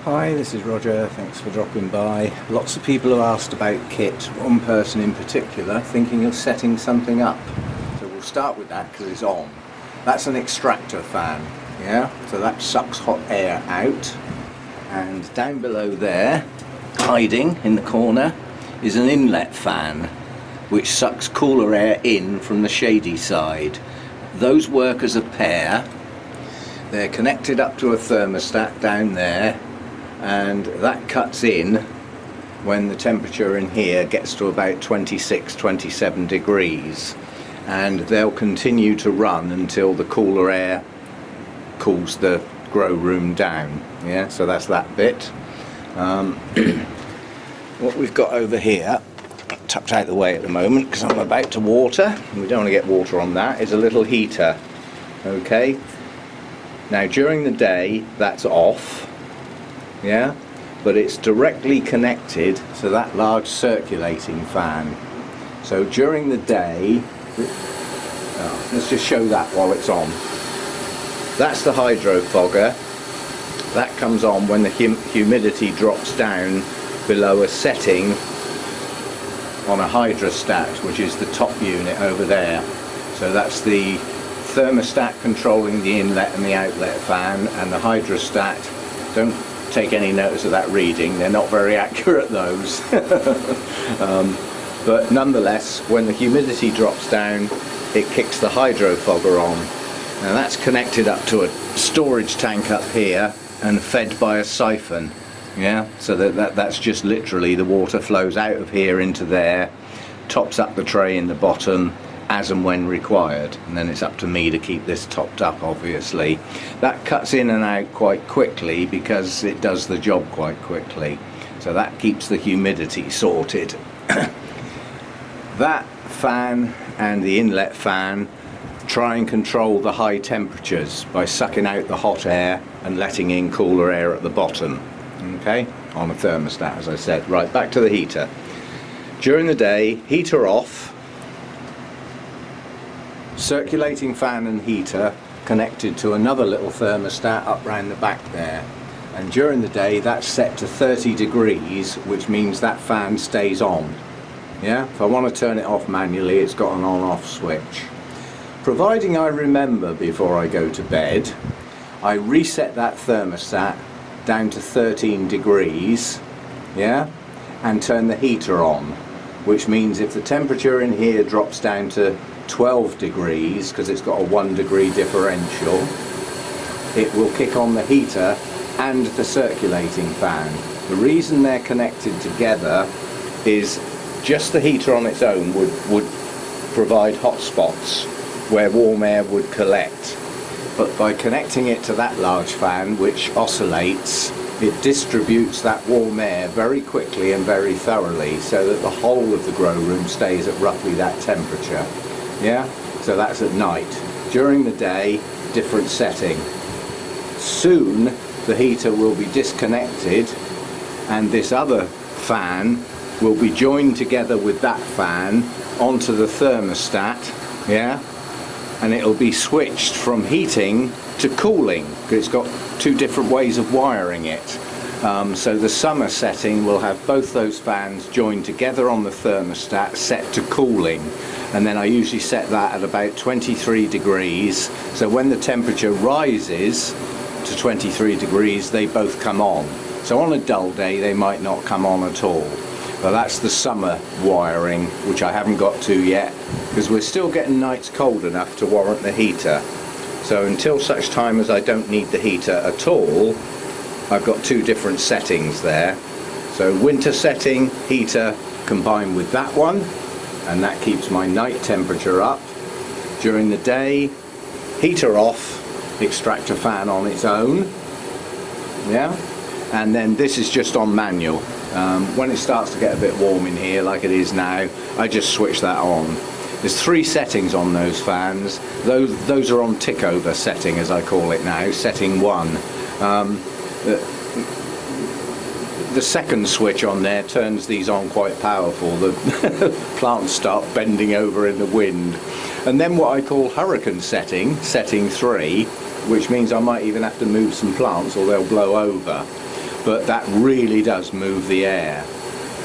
Hi, this is Roger, thanks for dropping by. Lots of people have asked about kit, one person in particular thinking of setting something up. So we'll start with that because it's on. That's an extractor fan, yeah? So that sucks hot air out. And down below there, hiding in the corner, is an inlet fan which sucks cooler air in from the shady side. Those work as a pair. They're connected up to a thermostat down there, and that cuts in when the temperature in here gets to about 26-27 degrees, and they'll continue to run until the cooler air cools the grow room down. Yeah, so that's that bit. What we've got over here, tucked out the way at the moment because I'm about to water and we don't want to get water on that, is a little heater. Okay, now during the day that's off, yeah, but it's directly connected to that large circulating fan. So during the day, let's just show that while it's on. That's the hydrofogger. That comes on when the humidity drops down below a setting on a hydrostat, which is the top unit over there. So that's the thermostat controlling the inlet and the outlet fan, and the hydrostat. Don't take any notice of that reading, they're not very accurate, those. But nonetheless, when the humidity drops down, it kicks the hydrofogger on. Now that's connected up to a storage tank up here and fed by a siphon. Yeah, so that's just literally the water flows out of here into there, tops up the tray in the bottom as and when required, and then it's up to me to keep this topped up, obviously. That cuts in and out quite quickly because it does the job quite quickly, so that keeps the humidity sorted. That fan and the inlet fan try and control the high temperatures by sucking out the hot air and letting in cooler air at the bottom. Okay, on a thermostat, as I said. Right, back to the heater. During the day, heater off, circulating fan and heater connected to another little thermostat up round the back there, and during the day that's set to 30 degrees, which means that fan stays on. Yeah, if I want to turn it off manually, it's got an on-off switch. Providing I remember before I go to bed, I reset that thermostat down to 13 degrees, yeah, and turn the heater on, which means if the temperature in here drops down to 12 degrees, because it's got a 1 degree differential, it will kick on the heater and the circulating fan. The reason they're connected together is just the heater on its own would provide hot spots where warm air would collect. But by connecting it to that large fan, which oscillates, it distributes that warm air very quickly and very thoroughly, so that the whole of the grow room stays at roughly that temperature. Yeah, so that's at night. During the day, different setting. Soon the heater will be disconnected and this other fan will be joined together with that fan onto the thermostat, yeah, and it'll be switched from heating to cooling, because it's got two different ways of wiring it. So the summer setting will have both those fans joined together on the thermostat, set to cooling, and then I usually set that at about 23 degrees, so when the temperature rises to 23 degrees they both come on. So on a dull day they might not come on at all. But that's the summer wiring, which I haven't got to yet, because we're still getting nights cold enough to warrant the heater. So until such time as I don't need the heater at all, I've got two different settings there. So winter setting, heater combined with that one, and that keeps my night temperature up. During the day, heater off, extractor fan on its own, yeah, and then this is just on manual. When it starts to get a bit warm in here, like it is now, I just switch that on. There's three settings on those fans. Those are on tick over setting, as I call it now, setting 1. The second switch on there turns these on quite powerful. The plants start bending over in the wind. And then what I call hurricane setting, setting 3, which means I might even have to move some plants or they'll blow over. but that really does move the air.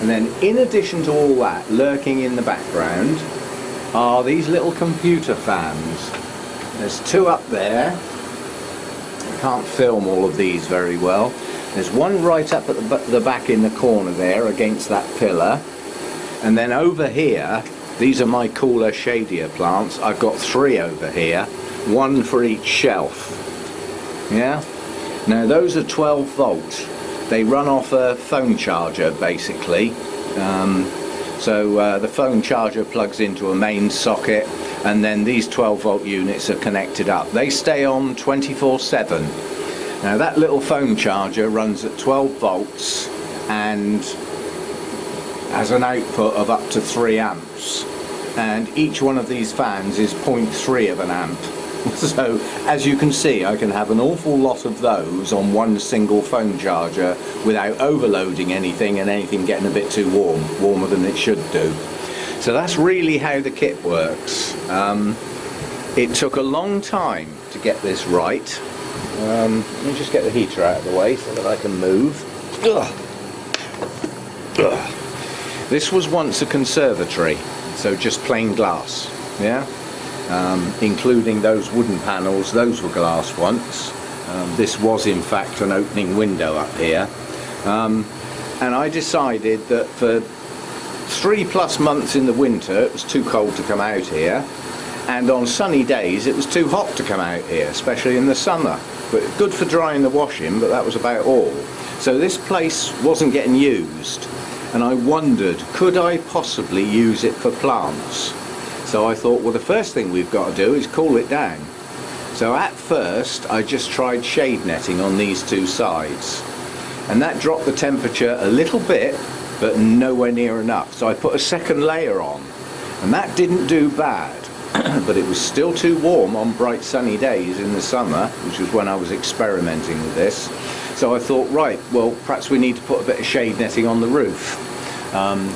And then in addition to all that, lurking in the background are these little computer fans. There's two up there. I can't film all of these very well. There's one right up at the back in the corner there against that pillar. And then over here, these are my cooler, shadier plants. I've got three over here, one for each shelf. Yeah? Now those are 12 volt. They run off a phone charger basically. So the phone charger plugs into a main socket, and then these 12 volt units are connected up. They stay on 24/7. Now that little phone charger runs at 12 volts and has an output of up to 3 amps. And each one of these fans is 0.3 of an amp. So as you can see, I can have an awful lot of those on one single phone charger without overloading anything and anything getting a bit too warm, warmer than it should do. So that's really how the kit works. It took a long time to get this right. Let me just get the heater out of the way so that I can move. This was once a conservatory, so just plain glass, yeah? Including those wooden panels, those were glass once. This was in fact an opening window up here. And I decided that for 3+ months in the winter it was too cold to come out here, and on sunny days it was too hot to come out here, especially in the summer. But good for drying the washing, but that was about all. So this place wasn't getting used, and I wondered, could I possibly use it for plants? So I thought, well, the first thing we've got to do is cool it down. So at first I just tried shade netting on these two sides, and that dropped the temperature a little bit, but nowhere near enough. So I put a second layer on, and that didn't do bad. But it was still too warm on bright sunny days in the summer, which was when I was experimenting with this. So I thought, right, well, perhaps we need to put a bit of shade netting on the roof.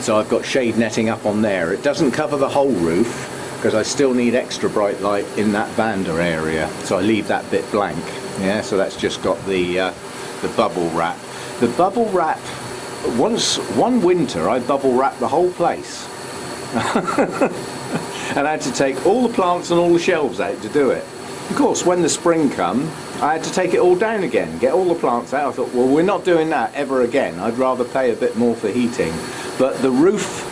So I've got shade netting up on there. It doesn't cover the whole roof because I still need extra bright light in that veranda area, so I leave that bit blank. Yeah, so that's just got the bubble wrap. The bubble wrap, one winter I bubble wrapped the whole place. And I had to take all the plants and all the shelves out to do it. Of course, when the spring come, I had to take it all down again, get all the plants out. I thought, well, we're not doing that ever again. I'd rather pay a bit more for heating. But the roof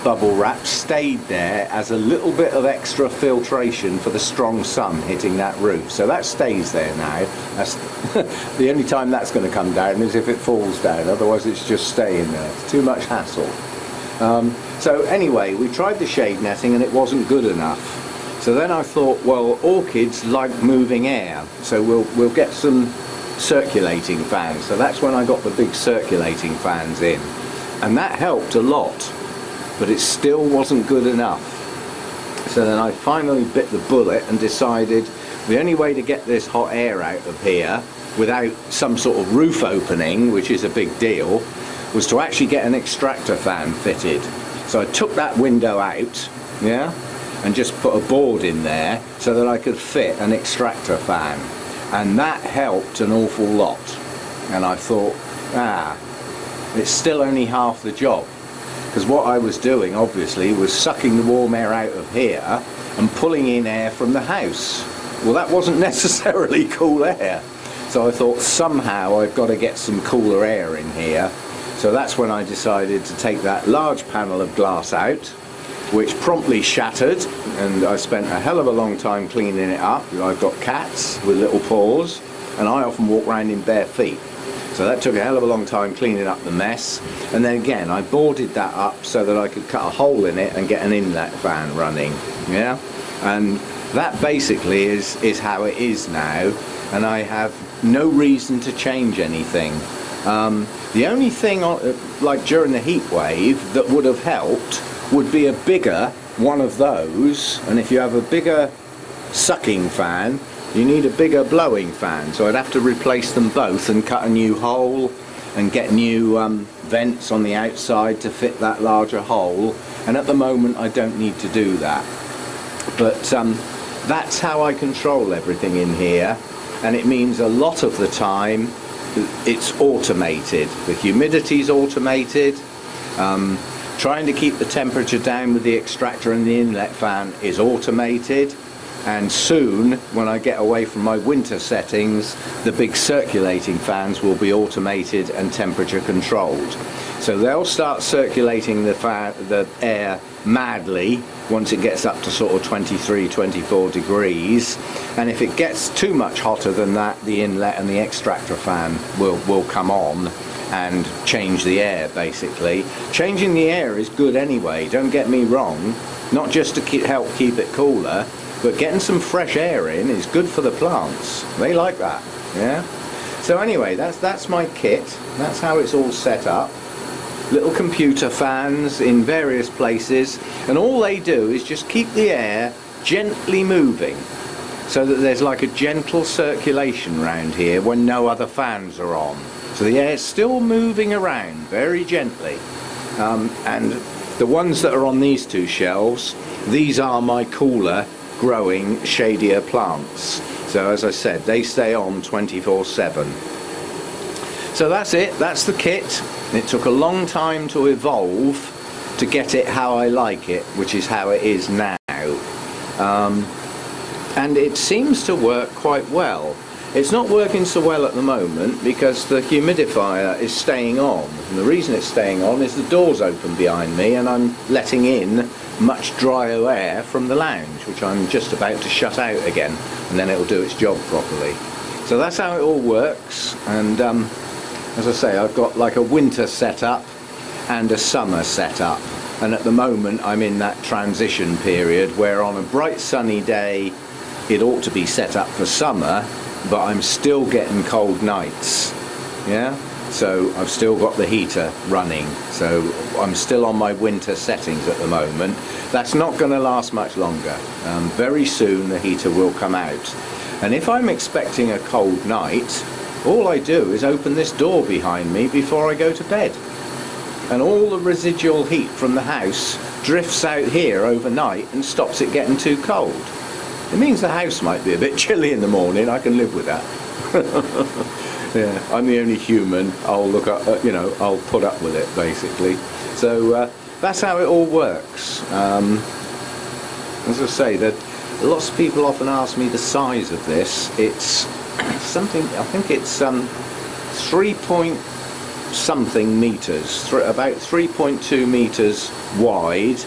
bubble wrap stayed there as a little bit of extra filtration for the strong sun hitting that roof. So that stays there now. That's the only time that's going to come down is if it falls down. Otherwise, it's just staying there. It's too much hassle. So anyway, we tried the shade netting and it wasn't good enough. So then I thought, well, orchids like moving air, so we'll get some circulating fans. So that's when I got the big circulating fans in, and that helped a lot, but it still wasn't good enough. So then I finally bit the bullet and decided the only way to get this hot air out of here without some sort of roof opening, which is a big deal, was to actually get an extractor fan fitted. So I took that window out, yeah, and just put a board in there so that I could fit an extractor fan, and that helped an awful lot. And I thought, it's still only half the job, because what I was doing obviously was sucking the warm air out of here and pulling in air from the house. Well, that wasn't necessarily cool air, so I thought somehow I've got to get some cooler air in here. So that's when I decided to take that large panel of glass out, which promptly shattered, and I spent a hell of a long time cleaning it up. I've got cats with little paws, and I often walk around in bare feet. So that took a hell of a long time cleaning up the mess. And then again, I boarded that up so that I could cut a hole in it and get an inlet fan running. Yeah? And that basically is how it is now, and I have no reason to change anything. The only thing, like during the heat wave, that would have helped would be a bigger one of those, and if you have a bigger sucking fan, you need a bigger blowing fan. So I'd have to replace them both and cut a new hole and get new vents on the outside to fit that larger hole, and at the moment I don't need to do that. But that's how I control everything in here, and it means a lot of the time it's automated. The humidity's automated. Trying to keep the temperature down with the extractor and the inlet fan is automated. And soon, when I get away from my winter settings, the big circulating fans will be automated and temperature controlled. So they'll start circulating the air madly once it gets up to sort of 23, 24 degrees. And if it gets too much hotter than that, the inlet and the extractor fan will come on and change the air, basically. Changing the air is good anyway, don't get me wrong, not just to help keep it cooler, but getting some fresh air in is good for the plants. They like that, yeah? So anyway, that's my kit. That's how it's all set up. Little computer fans in various places, and all they do is just keep the air gently moving, so that there's like a gentle circulation around here when no other fans are on. So the air's still moving around very gently. And the ones that are on these two shelves, these are my cooler growing shadier plants. So as I said, they stay on 24/7. So that's it, that's the kit. It took a long time to evolve to get it how I like it, which is how it is now. And it seems to work quite well. It's not working so well at the moment because the humidifier is staying on. And the reason it's staying on is the door's open behind me and I'm letting in much drier air from the lounge, which I'm just about to shut out again, and then it'll do its job properly. So that's how it all works. And as I say, I've got like a winter setup and a summer setup. And at the moment I'm in that transition period where on a bright sunny day it ought to be set up for summer, but I'm still getting cold nights, yeah? So I've still got the heater running, so I'm still on my winter settings at the moment. That's not going to last much longer. Very soon the heater will come out. And if I'm expecting a cold night, all I do is open this door behind me before I go to bed. And all the residual heat from the house drifts out here overnight and stops it getting too cold. It means the house might be a bit chilly in the morning. I can live with that. Yeah, I'm the only human. I'll look up, I'll put up with it basically. So that's how it all works. As I say, that lots of people often ask me the size of this. It's something. I think it's 3-point-something meters, about 3.2 meters wide.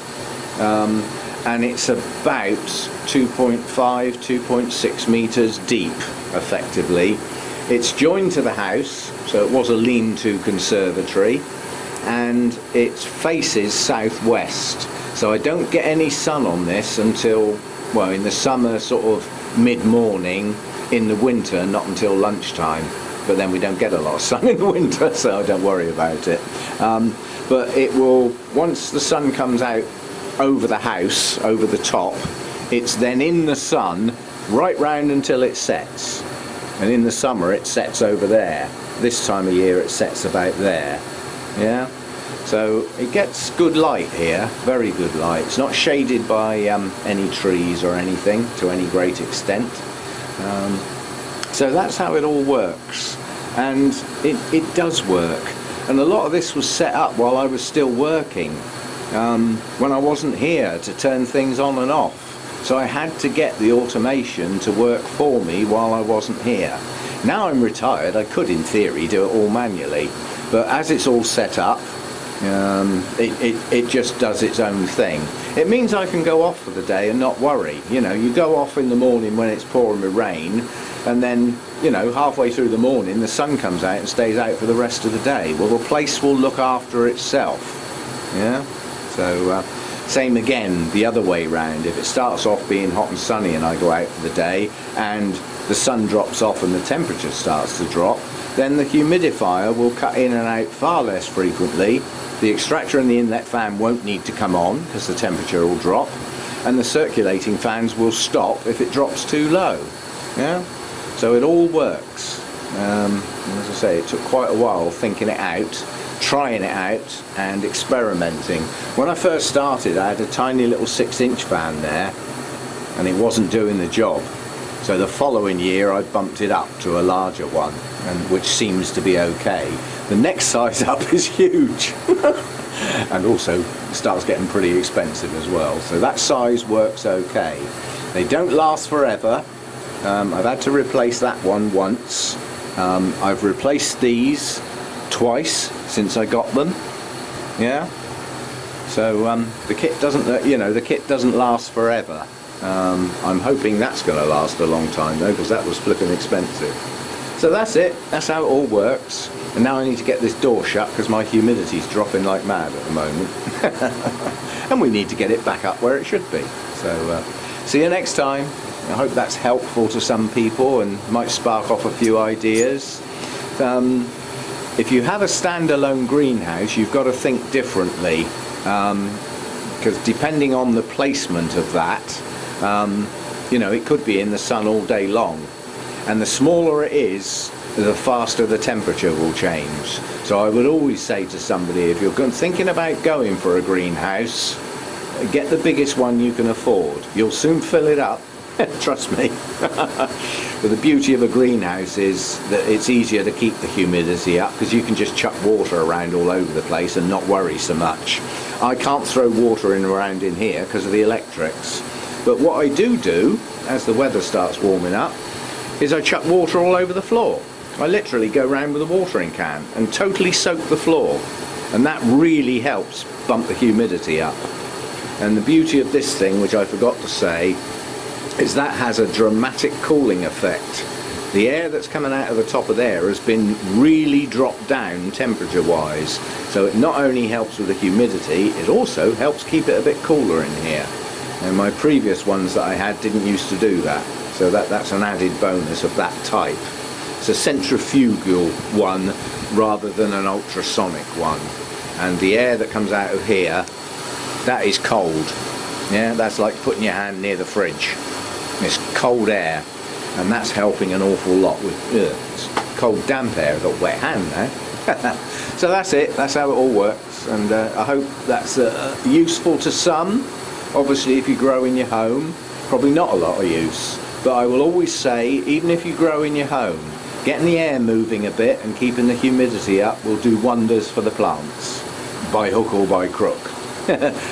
And it's about 2.5, 2.6 meters deep, effectively. It's joined to the house, so it was a lean-to conservatory, and it faces southwest. So I don't get any sun on this until, well, in the summer, sort of mid-morning. In the winter, not until lunchtime. But then we don't get a lot of sun in the winter, so I don't worry about it. But it will, once the sun comes out over the house, over the top, it's then in the sun right round until it sets. And in the summer it sets over there. This time of year it sets about there. Yeah? So it gets good light here, very good light. It's not shaded by any trees or anything to any great extent. So that's how it all works. And it does work. And a lot of this was set up while I was still working. When I wasn't here to turn things on and off. So I had to get the automation to work for me while I wasn't here. Now I'm retired, I could in theory do it all manually, but as it's all set up, it just does its own thing. It means I can go off for the day and not worry. You know, you go off in the morning when it's pouring with rain, and then, you know, halfway through the morning the sun comes out and stays out for the rest of the day. Well, the place will look after itself. Yeah? So same again the other way round. If it starts off being hot and sunny and I go out for the day and the sun drops off and the temperature starts to drop, then the humidifier will cut in and out far less frequently. The extractor and the inlet fan won't need to come on because the temperature will drop, and the circulating fans will stop if it drops too low. Yeah? So it all works. As I say, it took quite a while thinking it out, trying it out and experimenting. When I first started I had a tiny little 6-inch fan there and it wasn't doing the job. So the following year I bumped it up to a larger one, and which seems to be okay. The next size up is huge. And also starts getting pretty expensive as well. So that size works okay. They don't last forever. I've had to replace that one once. I've replaced these twice since I got them. Yeah. So the kit doesn't, you know, the kit doesn't last forever. I'm hoping that's going to last a long time though, because that was flipping expensive. So that's it. That's how it all works. And now I need to get this door shut because my humidity's dropping like mad at the moment. And we need to get it back up where it should be. So see you next time. I hope that's helpful to some people and might spark off a few ideas. If you have a standalone greenhouse, you've got to think differently, because depending on the placement of that, you know, it could be in the sun all day long, and the smaller it is, the faster the temperature will change. So I would always say to somebody, if you're thinking about going for a greenhouse, get the biggest one you can afford. You'll soon fill it up. Trust me. But the beauty of a greenhouse is that it's easier to keep the humidity up because you can just chuck water around all over the place and not worry so much. I can't throw water around in here because of the electrics. But what I do, as the weather starts warming up, is I chuck water all over the floor. I literally go around with a watering can and totally soak the floor. And that really helps bump the humidity up. And the beauty of this thing, which I forgot to say, is that has a dramatic cooling effect. The air that's coming out of the top of there has been really dropped down temperature wise, so it not only helps with the humidity, it also helps keep it a bit cooler in here. And my previous ones that I had didn't used to do that, so that's an added bonus of that type. It's a centrifugal one rather than an ultrasonic one, and the air that comes out of here, that is cold. Yeah, that's like putting your hand near the fridge. It's cold air, and that's helping an awful lot with it's cold damp air. I've got a wet hand now. So that's it, that's how it all works, and I hope that's useful to some. Obviously if you grow in your home, probably not a lot of use, but I will always say, even if you grow in your home, getting the air moving a bit and keeping the humidity up will do wonders for the plants, by hook or by crook.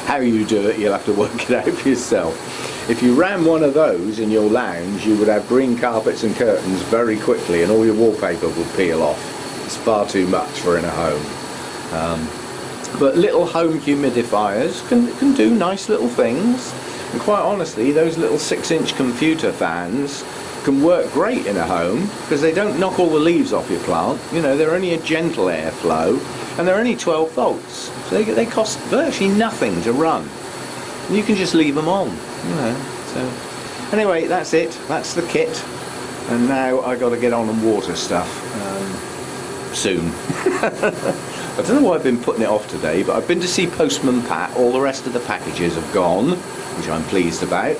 How you do it, you'll have to work it out for yourself. If you ran one of those in your lounge, you would have green carpets and curtains very quickly, and all your wallpaper would peel off. It's far too much for in a home. But little home humidifiers can do nice little things. And quite honestly, those little 6-inch computer fans can work great in a home because they don't knock all the leaves off your plant. You know, they're only a gentle airflow, and they're only 12 volts. So they cost virtually nothing to run. You can just leave them on, you know. So anyway, that's it. That's the kit. And now I got to get on and water stuff soon. I don't know why I've been putting it off today, but I've been to see Postman Pat. All the rest of the packages have gone, which I'm pleased about.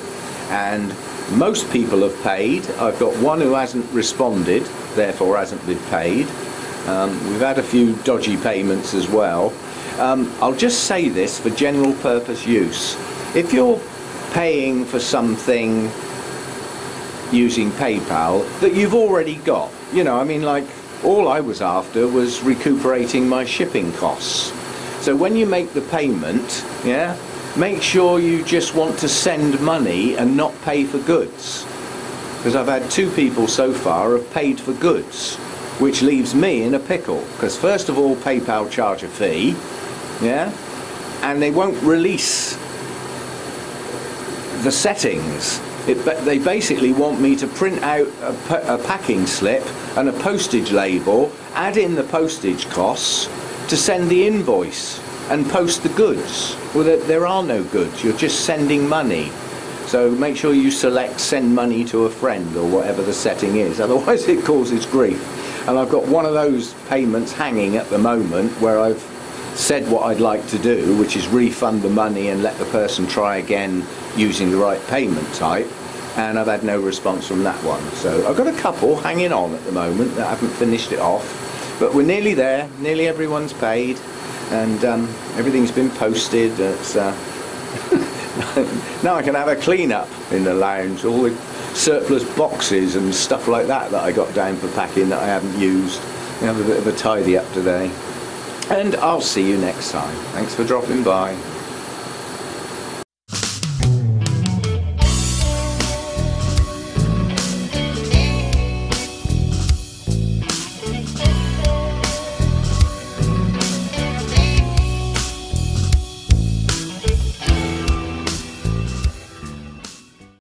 And most people have paid. I've got one who hasn't responded, therefore hasn't been paid. We've had a few dodgy payments as well. I'll just say this for general purpose use. If you're paying for something using PayPal that you've already got, you know, I mean, like, all I was after was recuperating my shipping costs. So when you make the payment, yeah, make sure you just want to send money and not pay for goods. Because I've had 2 people so far have paid for goods, which leaves me in a pickle. Because first of all, PayPal charge a fee, yeah, and they won't release the settings. They basically want me to print out a packing slip and a postage label, add in the postage costs to send the invoice and post the goods. Well, there are no goods, you're just sending money. So make sure you select send money to a friend or whatever the setting is, otherwise it causes grief. And I've got one of those payments hanging at the moment where I've said what I'd like to do, which is refund the money and let the person try again using the right payment type, and I've had no response from that one. So I've got a couple hanging on at the moment that haven't finished it off, but we're nearly there. Nearly everyone's paid, and everything's been posted. It's now I can have a clean up in the lounge. All the surplus boxes and stuff like that I got down for packing that I haven't used. We have a bit of a tidy up today. And I'll see you next time. Thanks for dropping by.